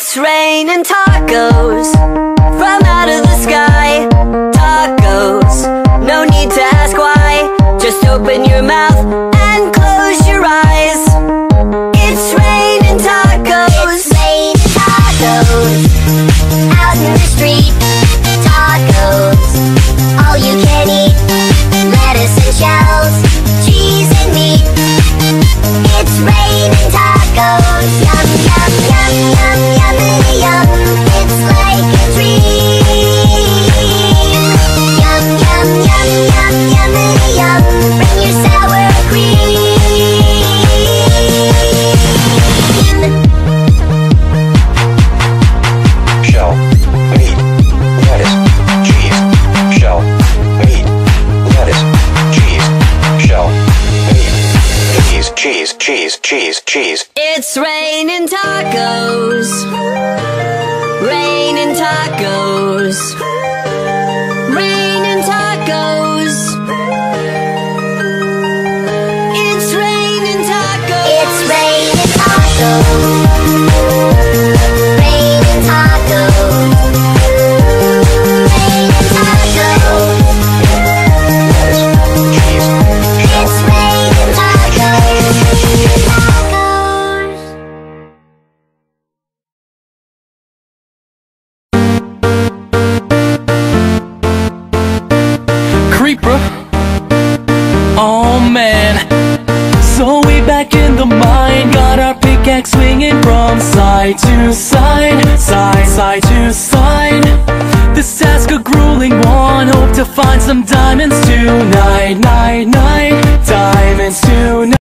It's raining tacos from out of the sky. Tacos, no need to ask why. Just open your mouth and close your eyes. It's raining tacos. It's raining tacos out in the street. Tacos, all you can eat. Lettuce and shells, cheese and meat. It's raining tacos. Yum, yum, yum, yum, yummity yum. It's like a dream. Yum, yum, yum, yum, yummity yum. Bring your sour cream. Shell, meat, lettuce, cheese. Shell, meat, lettuce, cheese. Shell, meat, cheese, cheese, cheese, cheese, cheese. It's raining tacos. Raining tacos. Raining tacos. It's raining tacos. It's raining tacos. Raining tacos. Raining tacos. Lettuce, cheese. It's raining tacos. Tacos. Creeper, oh man. So we back in the mine, got our pickaxe swinging from side to side, side to side. This task a grueling one, hope to find some diamonds tonight, night, night, diamonds tonight.